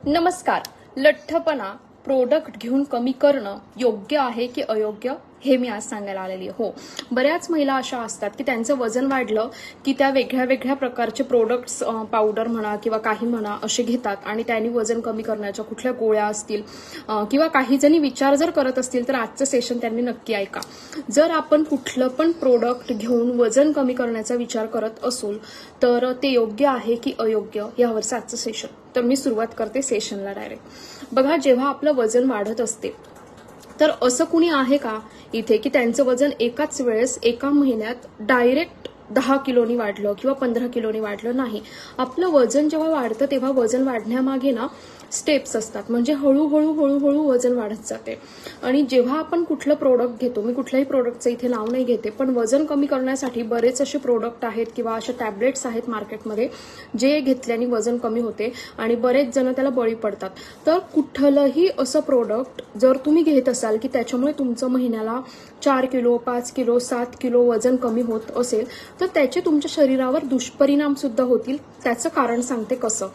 नमस्कार. लठ्ठपणा प्रोडक्ट घेऊन कमी करणं योग्य आहे की अयोग्य हे मी आज सांगायला आलेली आहे. हो, बऱ्याच महिला अशा असतात की त्यांचं वजन वाढलं की त्या वेगळ्या वेगळ्या प्रकारचे प्रोडक्ट्स, पावडर म्हणा किंवा काही म्हणा असे घेतात आणि त्यांनी वजन कमी करण्याच्या कुठल्या गोळ्या असतील किंवा काही जणी विचार जर करत असतील तर आजचं सेशन त्यांनी नक्की ऐका. जर आपण कुठलं पण प्रोडक्ट घेऊन वजन कमी करण्याचा विचार करत असू तर ते योग्य आहे की अयोग्य यावरचं आजचं सेशन. तर मी सुरुवात करते सेशनला डायरेक्ट. बघा, जेव्हा आपलं वजन वाढत असते तर असं कुणी आहे का इथे की त्यांचं वजन एकाच वेळेस एका महिन्यात डायरेक्ट 10 किलोनी वाढलं किंवा 15 किलोनी वाढलं नाही. आपलं वजन जेव्हा वाढतं तेव्हा वजन वाढण्यामागे ना स्टेप्स असतात, म्हणजे हळूहळू हळूहळू वजन वाढत जाते. आणि जेव्हा आपण कुठलं प्रोडक्ट घेतो, मी कुठल्याही प्रोडक्टचं इथे नाव नाही घेते, पण वजन कमी करण्यासाठी बरेच असे प्रोडक्ट आहेत किंवा अशा टॅबलेट्स आहेत मार्केटमध्ये जे घेतल्याने वजन कमी होते आणि बरेच जण त्याला बळी पडतात. तर कुठलंही असं प्रोडक्ट जर तुम्ही घेत असाल की त्याच्यामुळे तुमचं महिन्याला 4 किलो 5 किलो 7 किलो वजन कमी होत असेल तर त्याचे तुमच्या शरीरावर दुष्परिणाम सुद्धा होतील. त्याचं कारण सांगते कसं.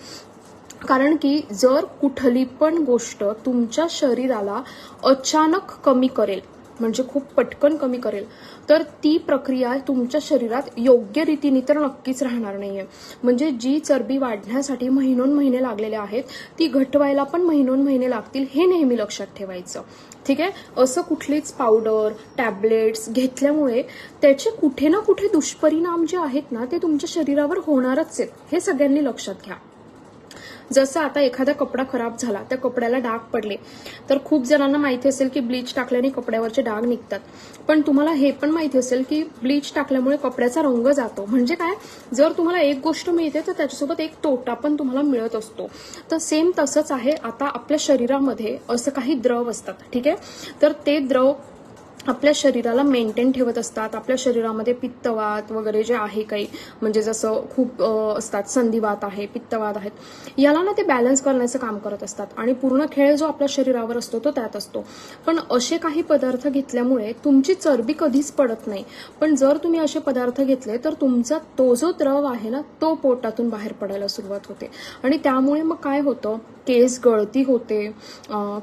कारण की जर कुठली पण गोष्ट तुमच्या शरीराला अचानक कमी करेल, म्हणजे खूप पटकन कमी करेल, तर ती प्रक्रिया तुमच्या शरीरात योग्य रीतीने तर नक्कीच राहणार नाहीये. म्हणजे जी चरबी वाढण्यासाठी महिनोन महिने लागलेले आहेत ती घटवायला पण महिनोन महिने लागतील, हे नेहमी लक्षात ठेवायचं. ठीक आहे. असं कुठलीच पावडर टॅबलेट्स घेतल्यामुळे त्याचे कुठे ना कुठे दुष्परिणाम जे आहेत ना ते तुमच्या शरीरावर होणारच आहेत, हे सगळ्यांनी लक्षात घ्या. जसं आता एखादा कपडा खराब झाला, त्या कपड्याला डाग पडले तर खूप जणांना माहिती असेल की ब्लीच टाकल्याने कपड्यावरचे डाग निघतात. पण तुम्हाला हे पण माहिती असेल की ब्लीच टाकल्यामुळे कपड्याचा रंग जातो. म्हणजे काय, जर तुम्हाला एक गोष्ट मिळते तर त्याच्यासोबत एक तोटा पण तुम्हाला मिळत असतो. तर सेम तसंच आहे आता आपल्या शरीरामध्ये असं काही द्रव असतात. ठीक आहे. तर ते द्रव आपल्या शरीराला मेंटेन ठेवत असतात. आपल्या शरीरामध्ये पित्तवात वगैरे जे आहे काही, म्हणजे जसं खूप असतात, संधिवात आहे, पित्तवात आहेत, याला ना ते बॅलन्स करण्याचं काम करत असतात. आणि पूर्ण खेळ जो आपल्या शरीरावर असतो तो त्यात असतो. पण असे काही पदार्थ घेतल्यामुळे तुमची चरबी कधीच पडत नाही. पण जर तुम्ही असे पदार्थ घेतले तर तुमचा तो जो द्रव आहे ना तो पोटातून बाहेर पडायला सुरुवात होते. आणि त्यामुळे मग काय होतं, केस गळती होते,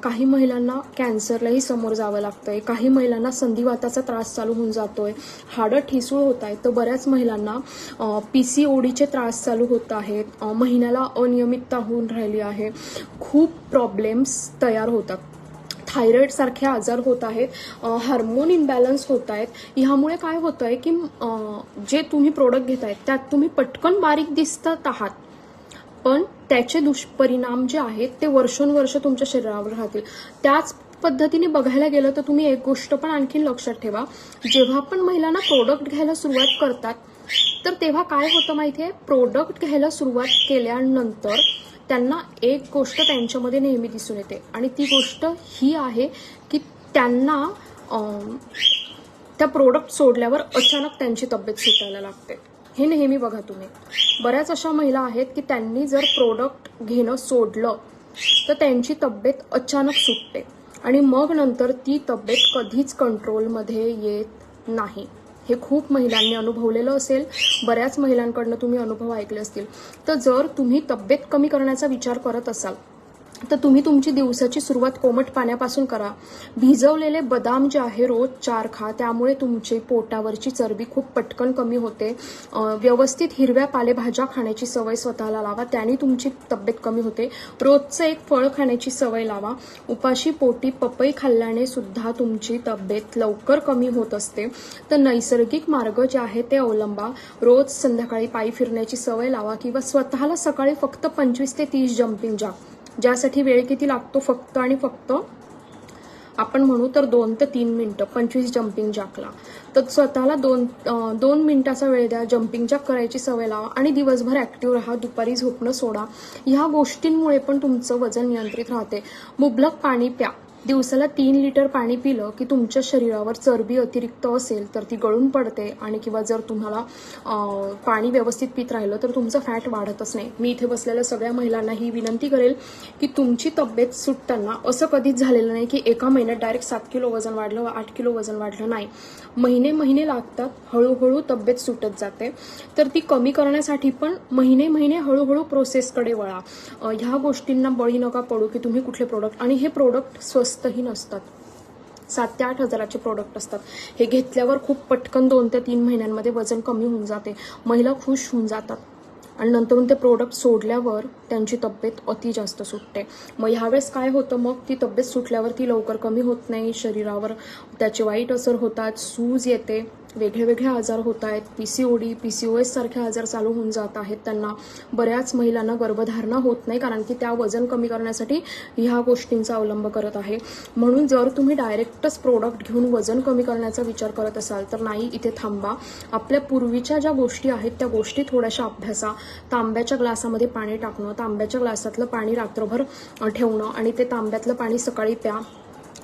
काही महिलांना कॅन्सरलाही समोर जावं लागतंय, काही महिलांना संधिवाताचा त्रास चालू होऊन जातोय, हाडं ठिसूळ होत आहेत, तर बऱ्याच महिलांना PCODचे त्रास चालू होत आहेत, महिन्याला अनियमितता होऊन राहिली आहे, खूप प्रॉब्लेम्स तयार होतात, थायरॉइड सारखे आजार होत आहेत, हार्मोन इम्बॅलन्स होत आहेत. ह्यामुळे काय होतंय की जे तुम्ही प्रोडक्ट घेतायत त्यात तुम्ही पटकन बारीक दिसत आहात, पण त्याचे दुष्परिणाम जे आहेत ते वर्षोनवर्ष तुमच्या शरीरावर राहतील. त्याच पद्धतीने बघायला गेलं तर तुम्ही एक गोष्ट पण आणखी लक्षात ठेवा, जेव्हा पण महिलांना प्रोडक्ट घ्यायला सुरुवात करतात तर तेव्हा काय होतं माहितीये, प्रोडक्ट घ्यायला सुरुवात केल्यानंतर त्यांना एक गोष्ट त्यांच्यामध्ये नेहमी दिसून येते आणि ती गोष्ट ही आहे की त्यांना त्या प्रोडक्ट सोडल्यावर अचानक त्यांची तब्येत सुटायला लागते. हे नेहमी बघा तुम्ही. बऱ्याच अशा महिला आहेत की त्यांनी जर प्रोडक्ट घेणं सोडलं तर त्यांची तब्येत अचानक सुटते आणि मग नंतर ती तब्येत कधीच कंट्रोलमध्ये येत नाही. हे खूप महिलांनी अनुभवलेलं असेल, बऱ्याच महिलांकडनं तुम्ही अनुभव ऐकले असतील. तर जर तुम्ही तब्येत कमी करण्याचा विचार करत असाल तर तुम्ही तुमची दिवसाची सुरुवात कोमट पाण्यापासून करा. भिजवलेले बदाम जे आहे रोज 4 खा, त्यामुळे तुमची पोटावरची चरबी खूप पटकन कमी होते. व्यवस्थित हिरव्या पालेभाज्या खाण्याची सवय स्वतःला लावा, त्याने तुमची तब्येत कमी होते. रोजचं एक फळ खाण्याची सवय लावा. उपाशी पोटी पपई खाल्ल्याने सुद्धा तुमची तब्येत लवकर कमी होत असते. तर नैसर्गिक मार्ग जे आहे ते अवलंबा. रोज संध्याकाळी पायी फिरण्याची सवय लावा किंवा स्वतःला सकाळी फक्त 25 ते 30 जम्पिंग जॅक, ज्यासाठी वेळ किती लागतो, फक्त आणि फक्त आपण म्हणू तर 2 ते 3 मिनिटं 25 जम्पिंग जॅकला. तर स्वतःला 2 मिनिटाचा वेळ द्या, जम्पिंग जॅक करायची सवय लावा आणि दिवसभर ऍक्टिव्ह राहा. दुपारी झोपणं सोडा. ह्या गोष्टींमुळे पण तुमचं वजन नियंत्रित राहते. मुबलक पाणी प्या. दिवसाला 3 लिटर पाणी पिलं की तुमच्या शरीरावर चरबी अतिरिक्त असेल तर ती गळून पडते आणि किंवा जर तुम्हाला पाणी व्यवस्थित पित राहिलं तर तुमचं फॅट वाढतच नाही. मी इथे बसलेल्या सगळ्या महिलांना ही विनंती करेल की तुमची तब्येत सुटताना असं कधीच झालेलं नाही की एका महिन्यात डायरेक्ट 7 किलो वजन वाढलं, 8 किलो वजन वाढलं. नाही, महिने लागतात, हळूहळू तब्येत सुटत जाते. तर ती कमी करण्यासाठी पण महिने हळूहळू प्रोसेसकडे वळा. ह्या गोष्टींना बळी नका पडू की तुम्ही कुठले प्रोडक्ट, आणि हे प्रोडक्ट स्वस्तही नसतात. 7 ते 8 हजाराचे प्रोडक्ट असतात. हे घेतल्यावर खूप पटकन 2 ते 3 महिन्यांमध्ये वजन कमी होऊन जाते, महिला खुश होऊन जातात आणि नंतरून ते प्रोडक्ट सोडल्यावर त्यांची तब्येत अति जास्त सुटते. मग ह्यावेळेस काय होतं, मग ती तब्येत सुटल्यावर ती लवकर कमी होत नाही, शरीरावर त्याचे वाईट असर होतात, सूज येते, वेगळे आजार होत आहेत, PCOD, PCOS सारखे आजार चालू होऊन जात आहेत त्यांना. बऱ्याच महिलांना गर्भधारणा होत नाही कारण की त्या वजन कमी करण्यासाठी ह्या गोष्टींचा अवलंब करत आहे. म्हणून जर तुम्ही डायरेक्टच प्रोडक्ट घेऊन वजन कमी करण्याचा विचार करत असाल तर नाही, इथे थांबा. आपल्या पूर्वीच्या ज्या गोष्टी आहेत त्या गोष्टी थोड्याशा अभ्यासा. तांब्याच्या ग्लासामध्ये पाणी टाकणं, तांब्याच्या ग्लासातलं पाणी रात्रभर ठेवणं आणि ते तांब्यातलं पाणी सकाळी प्या.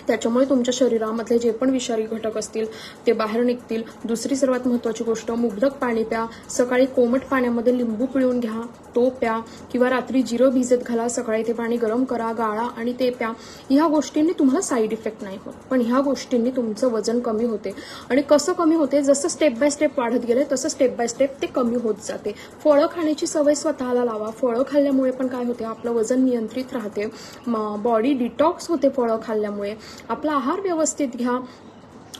त्याच्यामुळे तुमच्या शरीरामधले जे पण विषारी घटक असतील ते बाहेर निघतील. दुसरी सर्वात महत्त्वाची गोष्ट, मुबलक पाणी प्या. सकाळी कोमट पाण्यामध्ये लिंबू पिळून घ्या, तो प्या, किंवा रात्री जिरं भिजत घाला, सकाळी ते पाणी गरम करा, गाळा आणि ते प्या. ह्या गोष्टींनी तुम्हाला साईड इफेक्ट नाही होत, पण ह्या गोष्टींनी तुमचं वजन कमी होते. आणि कसं कमी होते, जसं स्टेप बाय स्टेप वाढत गेले तसं स्टेप बाय स्टेप ते कमी होत जाते. फळं खाण्याची सवय स्वतःला लावा. फळं खाल्ल्यामुळे पण काय होते, आपलं वजन नियंत्रित राहते, बॉडी डिटॉक्स होते फळं खाल्ल्यामुळे. आपला आहार व्यवस्थित घ्या.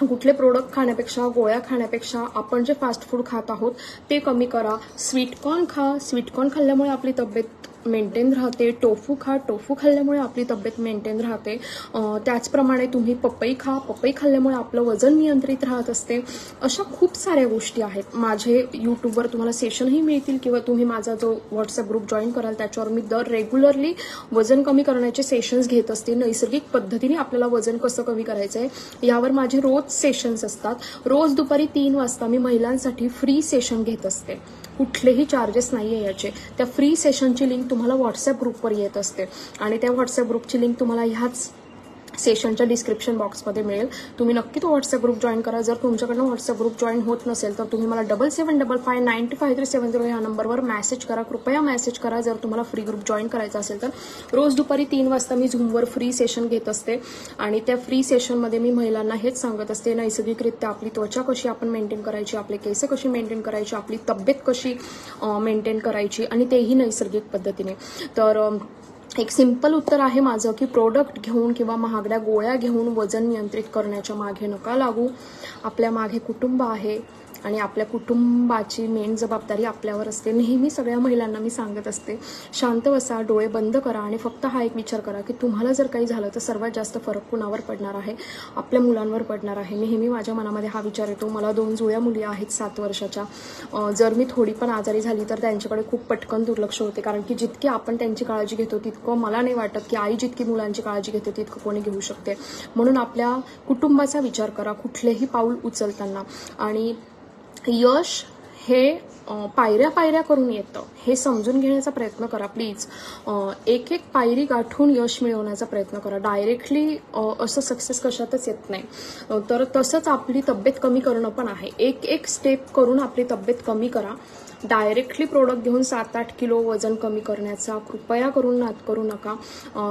कुठले प्रोडक्ट खाण्यापेक्षा, गोळ्या खाण्यापेक्षा आपण जे फास्ट फूड खात आहोत ते कमी करा. स्वीटकॉर्न खा, स्वीटकॉर्न खाल्ल्यामुळे आपली तब्येत मेंटेन राहते. टोफू खा, टोफू खाल्ल्यामुळे आपली तब्येत मेंटेन राहते. त्याचप्रमाणे तुम्ही पपई खा, पपई खाल्ल्यामुळे आपलं वजन नियंत्रित राहत असते. अशा खूप साऱ्या गोष्टी आहेत. माझे यूट्यूबवर तुम्हाला सेशनही मिळतील किंवा तुम्ही माझा जो व्हॉट्सअप ग्रुप जॉईन कराल त्याच्यावर मी रेग्युलरली वजन कमी करण्याचे सेशन्स घेत असते. नैसर्गिक पद्धतीने आपल्याला वजन कसं कमी करायचं आहे यावर माझे रोज सेशन्स असतात. रोज दुपारी 3 वाजता मी महिलांसाठी फ्री सेशन घेत असते. कुठलेही चार्जेस नाहीये याचे. त्या फ्री सेशनची लिंक तुम्हाला व्हॉट्सअप ग्रुपवर येत असते आणि त्या व्हॉट्सअप ग्रुपची लिंक तुम्हाला ह्याच सेशनच्या डिस्क्रिप्शन बॉक्समध्ये मिळेल. तुम्ही नक्की तो व्हॉट्सअप ग्रुप जॉईन करा. जर तुमच्याकडनं व्हॉट्सअप ग्रुप जॉईन होत नसेल तर तुम्ही मला 7755955370 ह्या नंबरवर मेसेज करा. कृपया मेसेज करा जर तुम्हाला फ्री ग्रुप जॉईन करायचा असेल तर. रोज दुपारी 3 वाजता मी झूमवर फ्री सेशन घेत असते आणि त्या फ्री सेशनमध्ये मी महिलांना हेच सांगत असते, नैसर्गिकरित्या आपली त्वचा कशी आपण मेंटेन करायची, आपले केस कशी मेंटेन करायची, आपली तब्येत कशी मेंटेन करायची, आणि तेही नैसर्गिक पद्धतीने. तर एक सिंपल उत्तर आहे माझं की प्रोडक्ट घेऊन किंवा महागड्या गोळ्या घेऊन वजन नियंत्रित करण्याच्या मागे नका लागू. आपल्या मागे कुटुंब आहे आणि आपल्या कुटुंबाची मेन जबाबदारी आपल्यावर असते. नेहमी सगळ्या महिलांना मी सांगत असते, शांत बसा, डोळे बंद करा आणि फक्त हा एक विचार करा की तुम्हाला जर काही झालं तर सर्वात जास्त फरक कुणावर पडणार आहे, आपल्या मुलांवर पडणार आहे. नेहमी माझ्या मनामध्ये हा विचार येतो. मला 2 जुळ्या मुली आहेत 7 वर्षाच्या. जर मी थोडी पण आजारी झाली तर त्यांच्याकडे खूप पटकन दुर्लक्ष होते, कारण की जितकी आपण त्यांची काळजी घेतो तितकं मला नाही वाटत की आई जितकी मुलांची काळजी घेते तितकं कोणी घेऊ शकते. म्हणून आपल्या कुटुंबाचा विचार करा कुठलेही पाऊल उचलताना. आणि यश हे पायऱ्या करून येतं हे समजून घेण्याचा प्रयत्न करा प्लीज. एक पायरी गाठून यश मिळवण्याचा प्रयत्न करा. डायरेक्टली असं सक्सेस कशातच येत नाही. तर तसंच आपली तब्येत कमी करणं पण आहे. एक स्टेप करून आपली तब्येत कमी करा. डायरेक्टली प्रोडक्ट घेऊन 7-8 किलो वजन कमी करण्याचा कृपया करून नाद करू नका.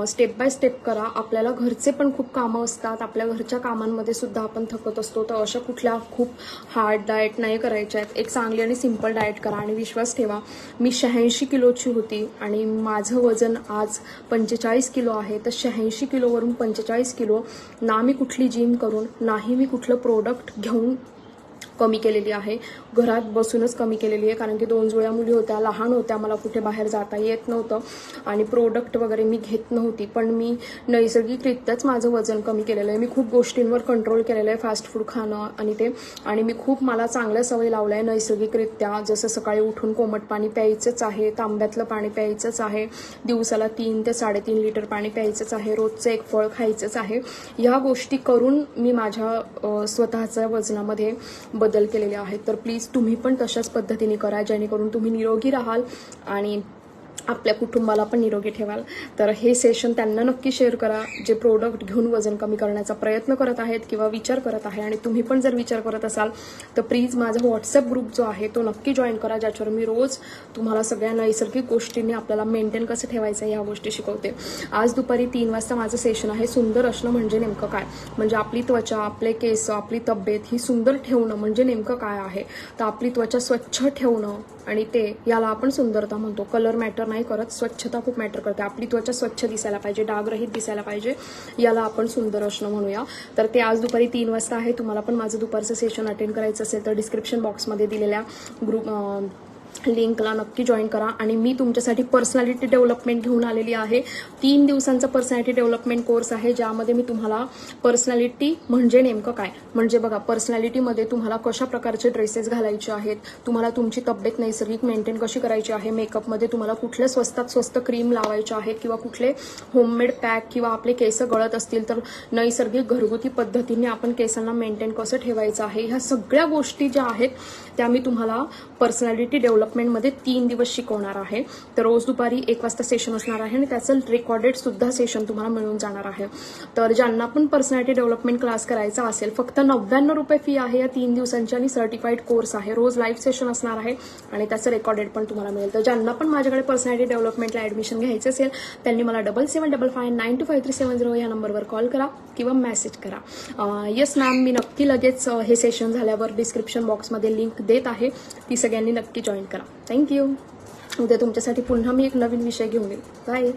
स्टेप बाय स्टेप करा. आपल्याला घरचे पण खूप कामं असतात, आपल्या घरच्या कामांमध्ये सुद्धा आपण थकत असतो. तर अशा कुठल्या खूप हार्ड डाएट नाही करायच्या आहेत. एक चांगली आणि सिंपल डाएट करा. आणि विश्वास ठेवा, मी 86 किलोची होती आणि माझं वजन आज 45 किलो आहे. तर 86 किलोवरून 45 किलो ना मी कुठली जिम करून, नाही मी कुठलं प्रोडक्ट घेऊन कमी केलेली आहे. घरात बसूनच कमी केलेली आहे, कारण की 2 जुळ्या मुली होत्या, लहान होत्या, मला कुठे बाहेर जाता येत नव्हतं आणि प्रोडक्ट वगैरे मी घेत नव्हती. पण मी नैसर्गिकरित्याच माझं वजन कमी केलेलं आहे. मी खूप गोष्टींवर कंट्रोल केलेलं आहे, फास्ट फूड खाणं आणि ते. आणि मी खूप मला चांगल्या सवयी लावल्या आहे नैसर्गिकरित्या. जसं सकाळी उठून कोमट पाणी प्यायचंच आहे, तांब्यातलं पाणी प्यायचंच आहे, दिवसाला 3 ते 3.5 लिटर पाणी प्यायचंच आहे, रोजचं 1 फळ खायचंच आहे. ह्या गोष्टी करून मी माझ्या स्वतःच्या वजनामध्ये बदल केलेले आहेत. तर प्लीज तुम्ही पण तशाच पद्धतीने करा जेणेकरून तुम्ही निरोगी राहाल आणि आपल्या कुटुंबाला पण निरोगी ठेवाल. तर हे सेशन त्यांना नक्की शेअर करा जे प्रोडक्ट घेऊन वजन कमी करण्याचा प्रयत्न करत आहेत किंवा विचार करत आहे. आणि तुम्ही पण जर विचार करत असाल तर प्लीज माझा व्हॉट्सअप ग्रुप जो आहे तो नक्की जॉईन करा, ज्याच्यावर मी रोज तुम्हाला सगळ्या नैसर्गिक गोष्टींनी आपल्याला मेंटेन कसं ठेवायचं ह्या गोष्टी शिकवते. आज दुपारी 3 वाजता माझं सेशन आहे. सुंदर असणं म्हणजे नेमकं काय, म्हणजे आपली त्वचा, आपले केस, आपली तब्येत ही सुंदर ठेवणं म्हणजे नेमकं काय आहे. तर आपली त्वचा स्वच्छ ठेवणं आणि ते याला आपण सुंदरता म्हणतो. कलर मॅटर नाही करत, स्वच्छता खूप मॅटर करते. आपली त्वचा स्वच्छ दिसायला पाहिजे, डागरहित दिसायला पाहिजे, याला आपण सुंदर असणं म्हणूया. तर ते आज दुपारी 3 वाजता आहे. तुम्हाला पण माझं दुपारचं सेशन अटेंड करायचं असेल तर डिस्क्रिप्शन बॉक्समध्ये दिलेल्या ग्रुप लिंकला नक्की जॉईन करा. आणि मी तुमच्यासाठी पर्सनॅलिटी डेव्हलपमेंट घेऊन आलेली आहे. 3 दिवसांचा पर्सनॅलिटी डेव्हलपमेंट कोर्स आहे, ज्यामध्ये मी तुम्हाला पर्सनॅलिटी म्हणजे नेमकं काय, म्हणजे बघा पर्सनॅलिटीमध्ये तुम्हाला कशा प्रकारचे ड्रेसेस घालायचे आहेत, तुम्हाला तुमची तब्येत नैसर्गिक मेंटेन कशी करायची आहे, मेकअपमध्ये तुम्हाला कुठल्या स्वस्तात स्वस्त क्रीम लावायच्या आहेत किंवा कुठले होममेड पॅक, किंवा आपले केस गळत असतील तर नैसर्गिक घरगुती पद्धतीने आपण केसांना मेंटेन कसं ठेवायचं आहे, ह्या सगळ्या गोष्टी ज्या आहेत त्या मी तुम्हाला पर्सनॅलिटी डेव्हलपमेंटमध्ये 3 दिवस शिकवणार आहे. तर रोज दुपारी 1 वाजता सेशन असणार आहे आणि त्याचं रेकॉर्डेड सुद्धा सेशन तुम्हाला मिळून जाणार आहे. तर ज्यांना पण पर्सनॅलिटी डेव्हलपमेंट क्लास करायचा असेल, फक्त 99 रुपये फी आहे या 3 दिवसांची आणि सर्टिफाईड कोर्स आहे. रोज लाईव्ह सेशन असणार आहे आणि त्याचं रेकॉर्डेड पण तुम्हाला मिळेल. तर ज्यांना पण माझ्याकडे पर्सनॅलिटी डेव्हलपमेंटला ऍडमिशन घ्यायचं असेल त्यांनी मला 7755925370 या नंबरवर कॉल करा किंवा मेसेज करा. येस मॅम, मी नक्की लगेच हे सेशन झाल्यावर डिस्क्रिप्शन बॉक्समध्ये लिंक देत आहे, ती सगळ्यांनी नक्की जॉईन करा. थँक्यू. उद्या तुमच्यासाठी पुन्हा मी एक नवीन विषय घेऊन येईल. बाय.